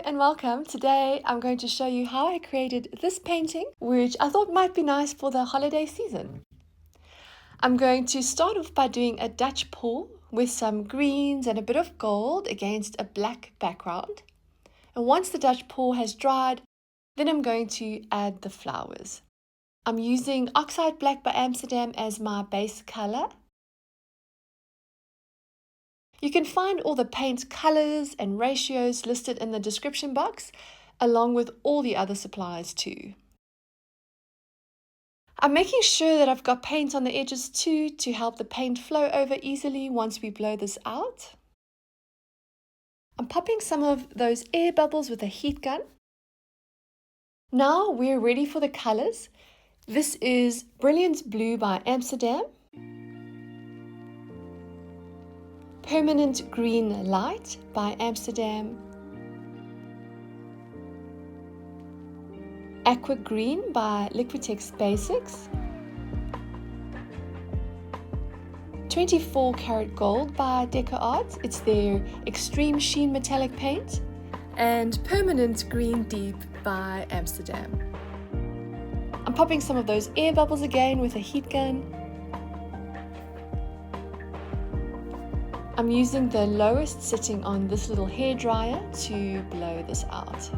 and welcome. Today I'm going to show you how I created this painting, which I thought might be nice for the holiday season. I'm going to start off by doing a Dutch pour with some greens and a bit of gold against a black background. And once the Dutch pour has dried, then I'm going to add the flowers. I'm using Oxide Black by Amsterdam as my base color. You can find all the paint colors and ratios listed in the description box, along with all the other supplies too. I'm making sure that I've got paint on the edges too to help the paint flow over easily once we blow this out. I'm popping some of those air bubbles with a heat gun. Now we're ready for the colors. This is Brilliant Blue by Amsterdam, Permanent Green Light by Amsterdam, Aqua Green by Liquitex Basics, 24 Karat Gold by Deco Art, it's their Extreme Sheen Metallic Paint, and Permanent Green Deep by Amsterdam. I'm popping some of those air bubbles again with a heat gun. I'm using the lowest setting on this little hairdryer to blow this out.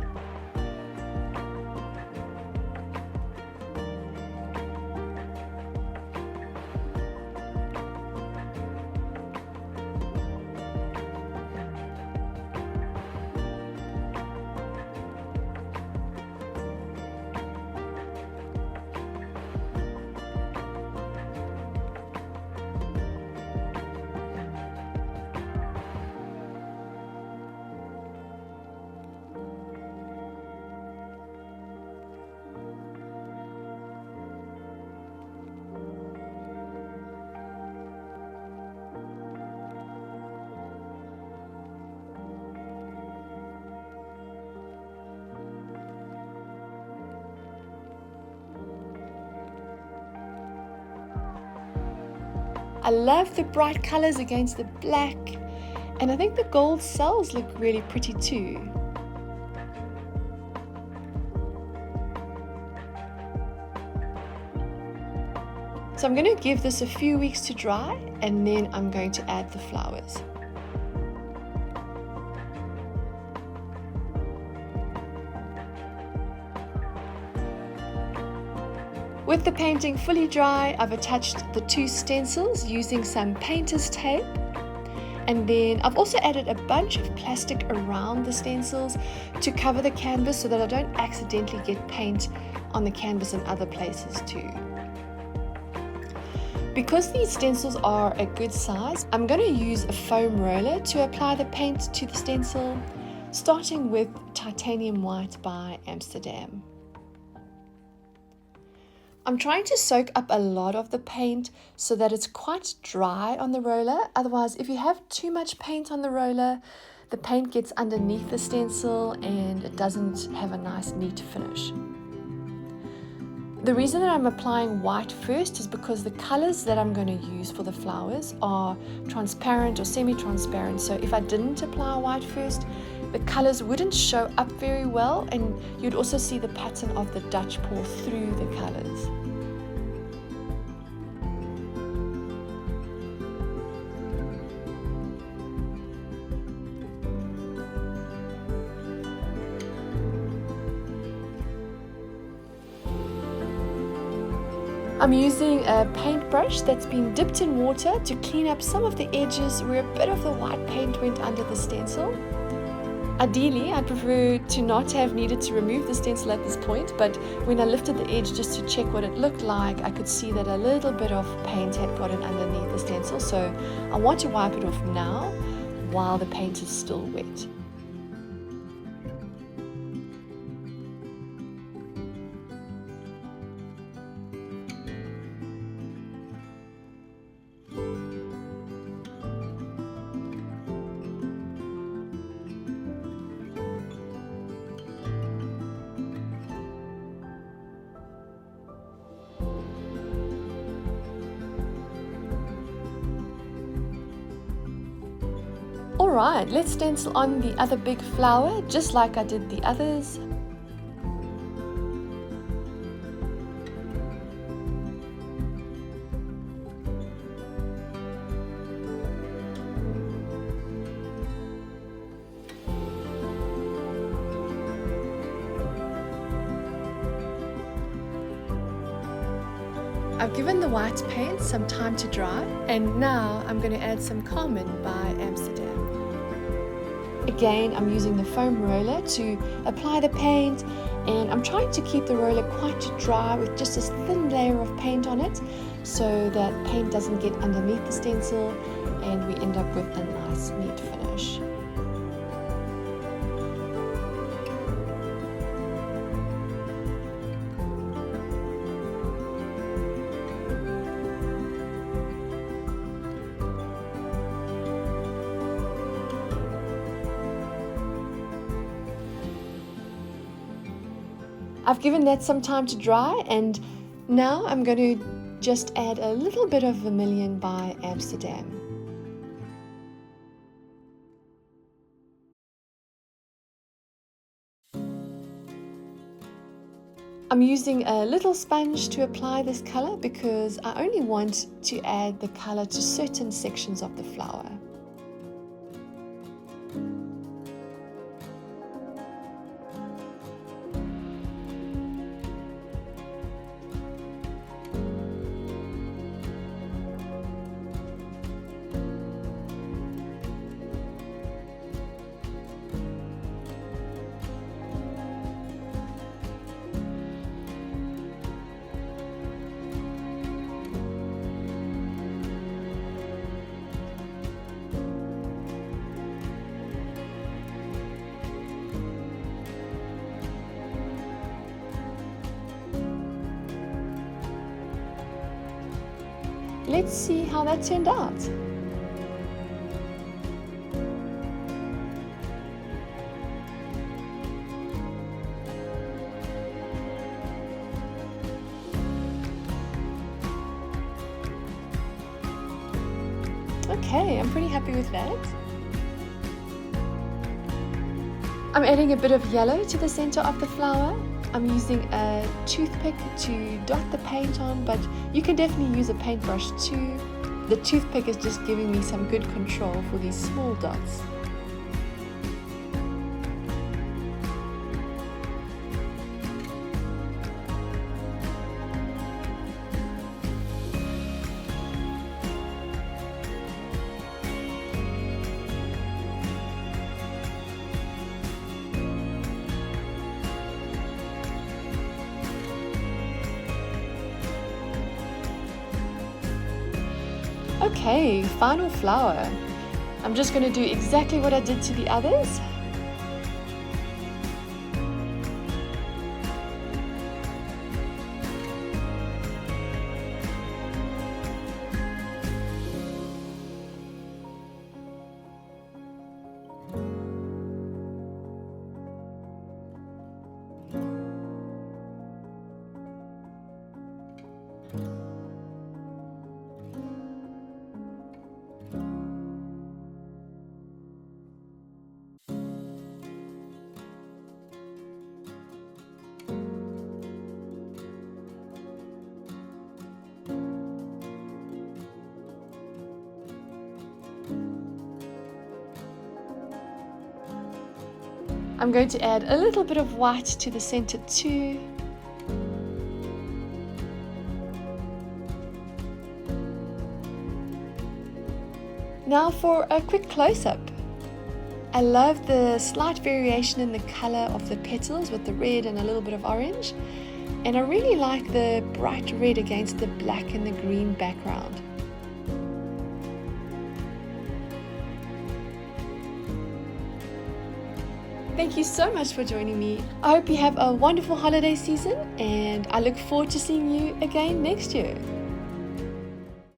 I love the bright colors against the black, and I think the gold cells look really pretty too. So I'm going to give this a few weeks to dry, and then I'm going to add the flowers. With the painting fully dry, I've attached the two stencils using some painter's tape, and then I've also added a bunch of plastic around the stencils to cover the canvas so that I don't accidentally get paint on the canvas in other places too. Because these stencils are a good size, I'm going to use a foam roller to apply the paint to the stencil, starting with Titanium White by Amsterdam. I'm trying to soak up a lot of the paint so that it's quite dry on the roller. Otherwise, if you have too much paint on the roller, the paint gets underneath the stencil and it doesn't have a nice neat finish. The reason that I'm applying white first is because the colors that I'm going to use for the flowers are transparent or semi-transparent. So if I didn't apply white first, the colors wouldn't show up very well, and you'd also see the pattern of the Dutch pour through the colors. I'm using a paintbrush that's been dipped in water to clean up some of the edges where a bit of the white paint went under the stencil. Ideally, I prefer to not have needed to remove the stencil at this point, but when I lifted the edge just to check what it looked like, I could see that a little bit of paint had gotten underneath the stencil, so I want to wipe it off now while the paint is still wet. Alright, let's stencil on the other big flower just like I did the others. I've given the white paint some time to dry, and now I'm going to add some Carmen by Amsterdam. Again, I'm using the foam roller to apply the paint, and I'm trying to keep the roller quite dry with just a thin layer of paint on it so that paint doesn't get underneath the stencil and we end up with a nice neat finish. I've given that some time to dry, and now I'm going to just add a little bit of vermilion by Amsterdam. I'm using a little sponge to apply this color because I only want to add the color to certain sections of the flower. Let's see how that turned out. Okay, I'm pretty happy with that. I'm adding a bit of yellow to the center of the flower. I'm using a toothpick to dot the paint on, but you can definitely use a paintbrush too. The toothpick is just giving me some good control for these small dots. Okay, final flower. I'm just going to do exactly what I did to the others. I'm going to add a little bit of white to the center too. Now for a quick close-up. I love the slight variation in the color of the petals with the red and a little bit of orange. And I really like the bright red against the black and the green background. Thank you so much for joining me. I hope you have a wonderful holiday season, and I look forward to seeing you again next year.